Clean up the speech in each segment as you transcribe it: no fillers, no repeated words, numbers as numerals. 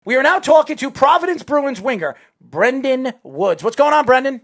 We are now talking to Providence Bruins winger, Brendan Woods. What's going on, Brendan?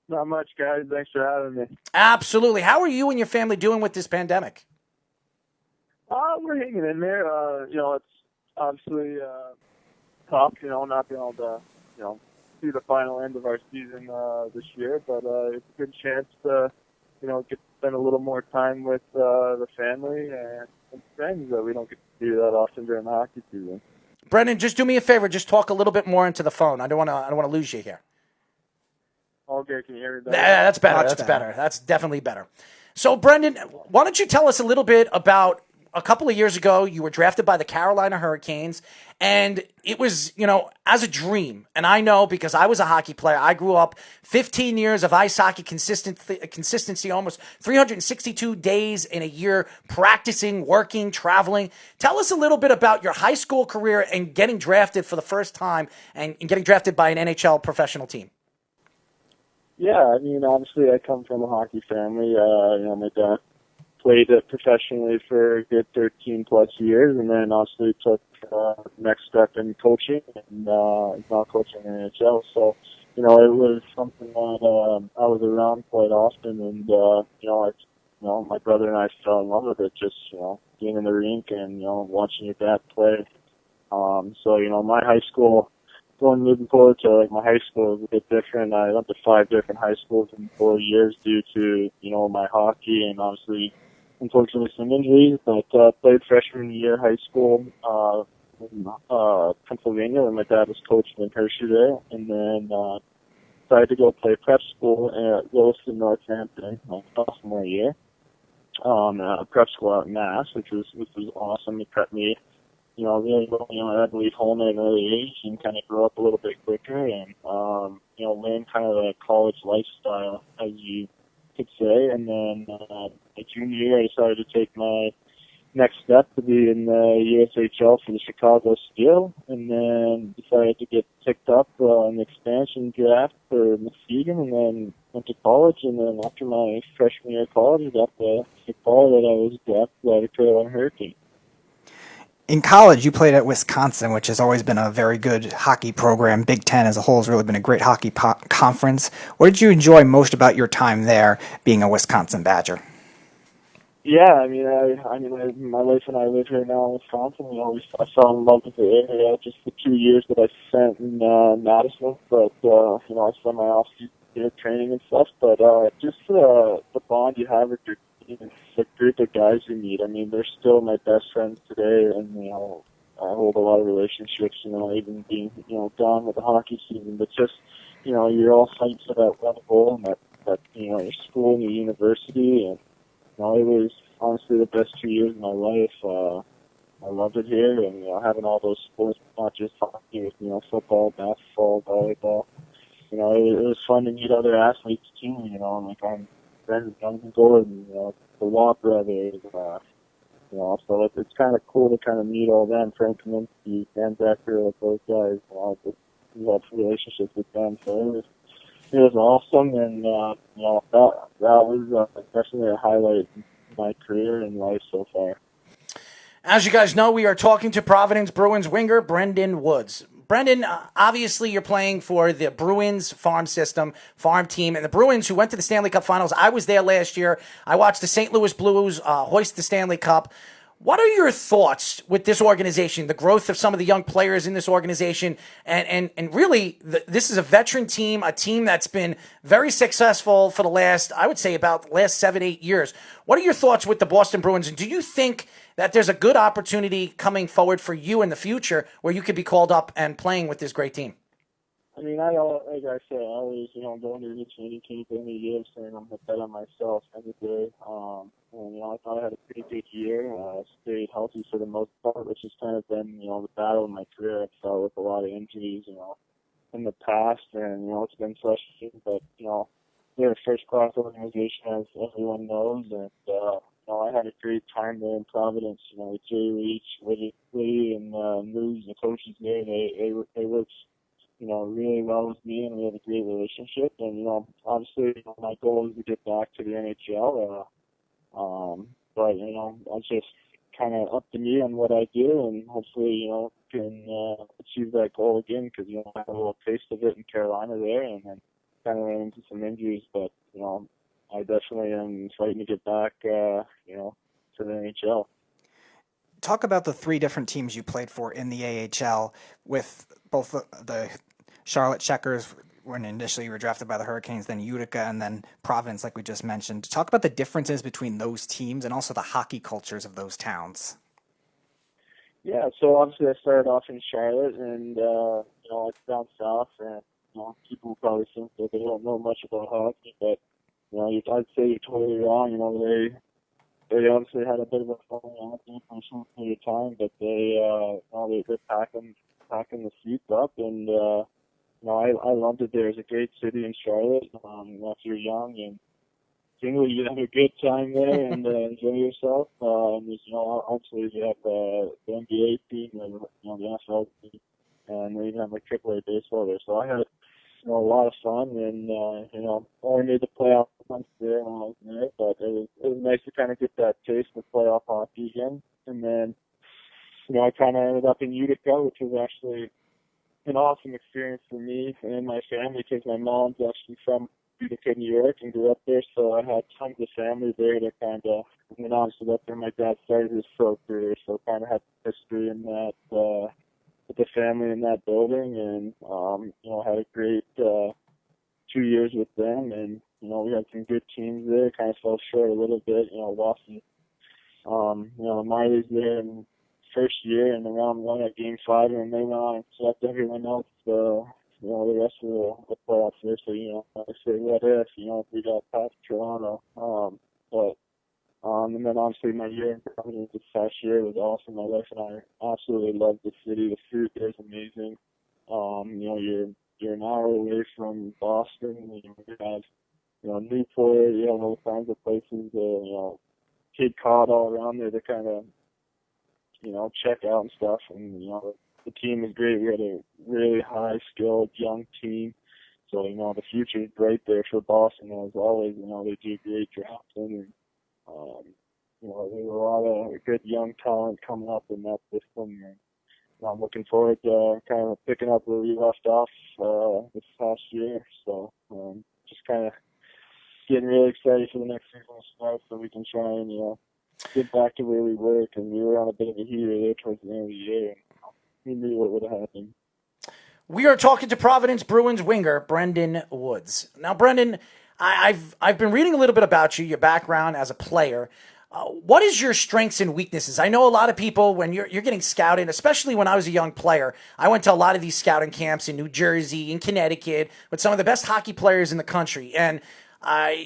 Not much, guys. Thanks for having me. Absolutely. How are you and your family doing with this pandemic? We're hanging in there. It's obviously tough, not being able to, see the final end of our season this year, but it's a good chance to, get to spend a little more time with the family and friends that we don't get to do that often during the hockey season. Brendan, just do me a favor. Just talk a little bit more into the phone. I don't want to lose you here. Okay, can you hear me better? That's better. That's better. That's definitely better. So, Brendan, why don't you tell us a little bit about a couple of years ago, you were drafted by the Carolina Hurricanes, and it was, as a dream. And I know because I was a hockey player. I grew up 15 years of ice hockey consistency, almost 362 days in a year, practicing, working, traveling. Tell us a little bit about your high school career and getting drafted for the first time and getting drafted by an NHL professional team. Yeah, I mean, obviously I come from a hockey family. My dad played it professionally for a good 13 plus years, and then obviously took next step in coaching and is now coaching in the NHL. So, it was something that I was around quite often, and my brother and I fell in love with it. Just being in the rink and watching your dad play. My high school. Moving forward to my high school is a bit different. I went to 5 different high schools in 4 years due to my hockey and obviously unfortunately some injuries. But played freshman year high school in Pennsylvania, where my dad was coaching in Hershey there, and then decided to go play prep school at Williston, Northampton, my sophomore year. Prep school out in Mass, which was awesome. It prepped me really well. I had to leave home at an early age and kind of grow up a little bit quicker and, learn kind of a college lifestyle, as you could say. And then, my junior year, I decided to take my next step to be in the USHL for the Chicago Steel, and then decided to get picked up in the expansion draft for Muskegon, and then went to college. And then after my freshman year of college, I got the call that I was drafted by the Carolina Hurricanes. In college, you played at Wisconsin, which has always been a very good hockey program. Big Ten as a whole has really been a great hockey conference. What did you enjoy most about your time there, being a Wisconsin Badger? Yeah, my wife and I live here now in Wisconsin. I fell in love with the area just the 2 years that I spent in Madison. But I spent my off season training and stuff. But just the bond you have with your team, the group of guys you meet. I mean, they're still my best friends today, and I hold a lot of relationships. Even being gone with the hockey season, but just you're all fighting for that one goal, and that your school and your university, and it was honestly the best 2 years of my life. I loved it here, and having all those sports, not just hockey, with football, basketball, volleyball. It was fun to meet other athletes too. I'm friends with Duncan Gordon, the Law brothers. So it's kind of cool to kind of meet all them, Frank Kaminsky, Dan Becker, like those guys. We had relationships with them, so it was awesome, and that was definitely a highlight in my career and life so far. As you guys know, we are talking to Providence Bruins winger Brendan Woods. Brendan, obviously you're playing for the Bruins farm team, and the Bruins who went to the Stanley Cup Finals. I was there last year. I watched the St. Louis Blues hoist the Stanley Cup. What are your thoughts with this organization, the growth of some of the young players in this organization, and really, this is a veteran team, a team that's been very successful for the last, I would say, about the last 7-8 years. What are your thoughts with the Boston Bruins, and do you think that there's a good opportunity coming forward for you in the future where you could be called up and playing with this great team? I mean, like I said, I always, going to the training camp every year saying I'm going to bet on myself every day. I thought I had a pretty good year. Stayed healthy for the most part, which has kind of been, the battle in my career. I've dealt with a lot of injuries, in the past, and, it's been frustrating, but, they're a first-class organization, as everyone knows, and, I had a great time there in Providence, with Jay Reach, Woody, and Moose, the coaches there. They worked really well with me, and we have a great relationship. And, obviously, my goal is to get back to the NHL. But, I just kind of up to me on what I do, and hopefully, can achieve that goal again, because, I had a little taste of it in Carolina there, and then kind of ran into some injuries, but, I definitely am fighting to get back, to the NHL. Talk about the three different teams you played for in the AHL, with both the Charlotte Checkers when initially you were drafted by the Hurricanes, then Utica, and then Providence, like we just mentioned. Talk about the differences between those teams and also the hockey cultures of those towns. Yeah, so obviously I started off in Charlotte, and it's down south, and people probably think that they don't know much about hockey, but I'd say you're totally wrong. They obviously had a bit of a falling out there for a short period of time, but they're packing the seats up, and I loved it there. It's a great city in Charlotte. If you're young and single, you have a good time there and enjoy yourself. And obviously you have the NBA team and the NFL team, and they even have like AAA baseball there. So I had a lot of fun, and only made the playoff once there when I was there, but it was nice to kind of get that taste of playoff hockey again. And then I kind of ended up in Utica, which was actually an awesome experience for me and my family, because my mom's actually from Utica, New York, and grew up there, so I had tons of family there to kind of, and then obviously that's where my dad started his pro career, so kind of had history in that, with the family in that building, and, had a great 2 years with them, and, we had some good teams there, kind of fell short a little bit, lost the Marlies there in first year in the round one at Game 5, and they went on and swept everyone else, the rest of the playoffs there. So, I say, what if, if we got past Toronto. And then obviously my year in Providence this past year was awesome. My wife and I absolutely loved the city. The food there is amazing. You're an hour away from Boston. You have, Newport, you have all kinds of places, Cape Cod all around there to kind of, check out and stuff. And, the team is great. We had a really high-skilled young team. So, the future is bright there for Boston. As always, they do great drafting. And, there's a lot of good young talent coming up in that system. And I'm looking forward to kind of picking up where we left off this past year. So, just kind of getting really excited for the next season to start, so we can try and, get back to where we were, because we were on a bit of a heater there towards the end of the year, and we knew what would have happened. We are talking to Providence Bruins winger Brendan Woods. Now, Brendan, I've been reading a little bit about you, your background as a player. What is your strengths and weaknesses? I know a lot of people, when you're getting scouted, especially when I was a young player, I went to a lot of these scouting camps in New Jersey, in Connecticut, with some of the best hockey players in the country, and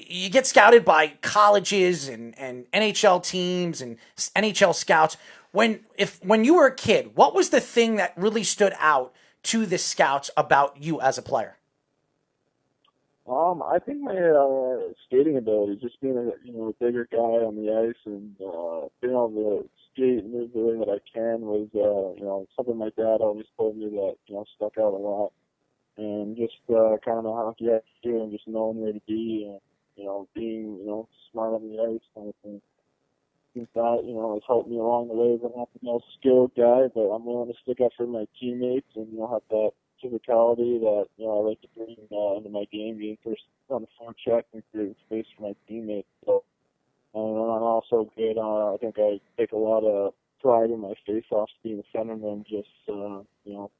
you get scouted by colleges and NHL teams and NHL scouts. When you were a kid, what was the thing that really stood out to the scouts about you as a player? I think my skating ability, just being a bigger guy on the ice, and being able to skate and move the way that I can was something my dad always told me that stuck out a lot. And just kind of the hockey attitude, and just knowing where to be, and being smart on the ice kind of thing. I think that has helped me along the way. I'm not the most skilled guy, but I'm willing to stick up for my teammates, and have that physicality that I like to bring into my game, being first on the forecheck and creating space for my teammates. So, and I'm also good. I think I take a lot of pride in my face-offs, being a centerman. Just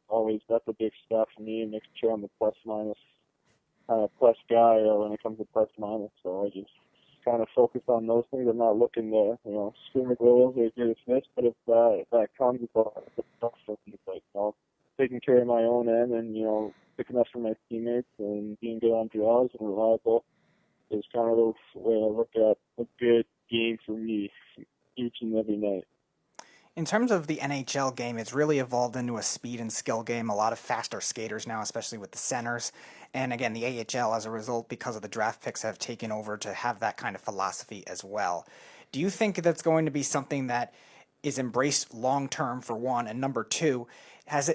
always, that's a big step for me, and making sure I'm a plus-minus plus guy when it comes to plus-minus. So I just kind of focus on those things. I'm not looking to score goals or get assists, but if that comes, it's tough for me. But taking care of my own end, and picking up for my teammates, and being good on draws and reliable is kind of the way I look at a good game for me each and every night. In terms of the NHL game, it's really evolved into a speed and skill game. A lot of faster skaters now, especially with the centers. And again, the AHL, as a result, because of the draft picks, have taken over to have that kind of philosophy as well. Do you think that's going to be something that is embraced long-term, for one? And number two, has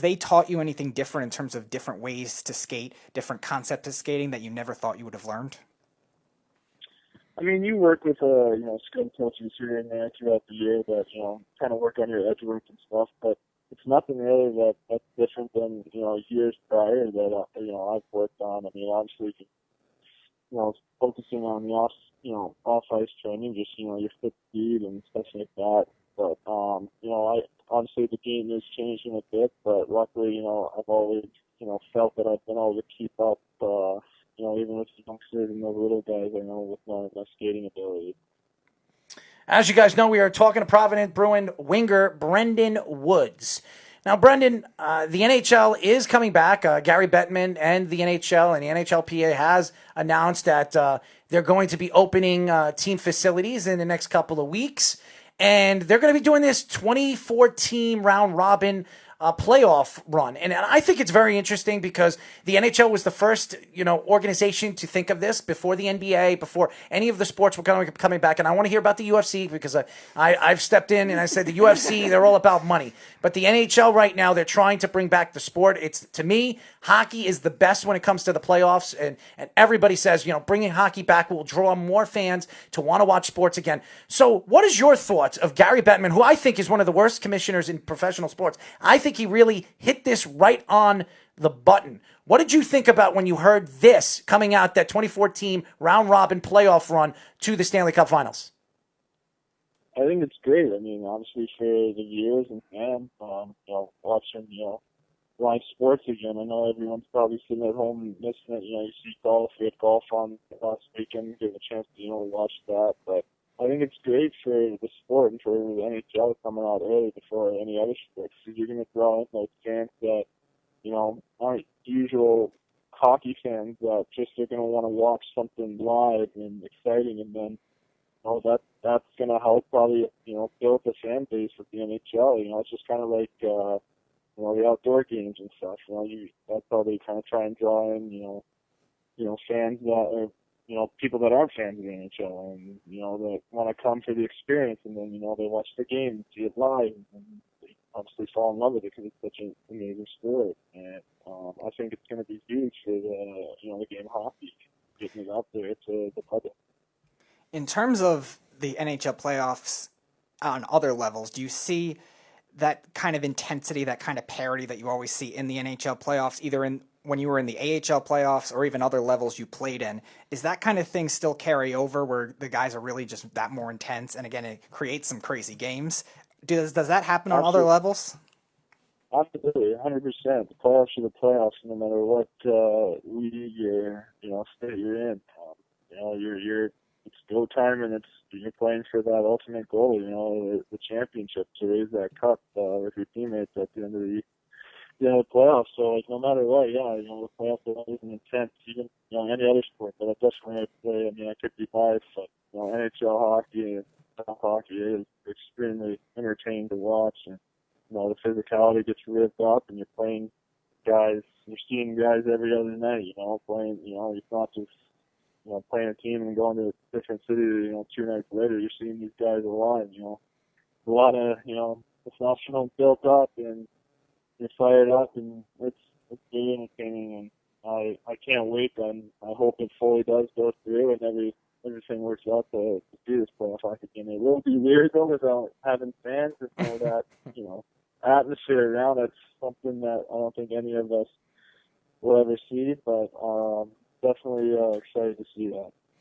they taught you anything different in terms of different ways to skate, different concepts of skating that you never thought you would have learned? I mean, you work with skilled coaches here and there throughout the year that kind of work on your edge work and stuff, but it's nothing really that's different than years prior that I've worked on. I mean, obviously, focusing on the off ice training, just your foot speed and stuff like that. But I obviously the game is changing a bit, but luckily, I've always felt that I've been able to keep up. Even with the youngsters and the little guys, I know with my skating ability. As you guys know, we are talking to Providence Bruin winger Brendan Woods. Now, Brendan, the NHL is coming back. Gary Bettman and the NHL and the NHLPA has announced that they're going to be opening team facilities in the next couple of weeks. And they're going to be doing this 24-team round robin playoff run. And I think it's very interesting because the NHL was the first, organization to think of this before the NBA, before any of the sports were coming back. And I want to hear about the UFC because I've stepped in and I said the UFC, they're all about money. But the NHL right now, they're trying to bring back the sport. It's, to me, hockey is the best when it comes to the playoffs. And everybody says, bringing hockey back will draw more fans to want to watch sports again. So what is your thoughts of Gary Bettman, who I think is one of the worst commissioners in professional sports? I think he really hit this right on the button. What did you think about when you heard this coming out, that 24-team round-robin playoff run to the Stanley Cup Finals? I think it's great. I mean, obviously for the years and fans, watching, live sports again. I know everyone's probably sitting at home missing it. You see golf. We had golf on last weekend, getting a chance to, watch that. But I think it's great for the sport and for the NHL coming out early before any other sports. So you're going to draw in those fans that, aren't usual hockey fans that just are going to want to watch something live and exciting, and then that's going to help probably build the fan base with the NHL. It's just kind of like the outdoor games and stuff. That's how they kind of try and draw in fans that are people that aren't fans of the NHL and that want to come for the experience, and then they watch the game and see it live, and they obviously fall in love with it because it's such an amazing sport. And I think it's going to be huge for the game of hockey, getting it out there to the public. In terms of the NHL playoffs on other levels, do you see that kind of intensity, that kind of parity that you always see in the NHL playoffs, either when you were in the AHL playoffs or even other levels you played in? Is that kind of thing still carry over where the guys are really just that more intense, and again, it creates some crazy games? Does that happen on other levels? Absolutely, 100%. The playoffs are the playoffs, no matter what league or state you're in. It's go time, and you're playing for that ultimate goal. The championship, to raise that cup with your teammates at the end of the playoffs. So no matter what, the playoffs are always intense. Even any other sport, but I definitely play. I mean, I could be biased, but NHL hockey and hockey is extremely entertaining to watch, and the physicality gets ripped up, and you're playing guys. You're seeing guys every other night. Playing. It's not just playing a team and going to a different city. 2 nights later, you're seeing these guys alive. A lot of testosterone built up, and you're fired up, and it's very entertaining, and I can't wait. And I hope it fully does go through, and everything works out to do this playoff hockey game. It will be weird though without having fans and that atmosphere around. It's something that I don't think any of us will ever see, but definitely excited to see that.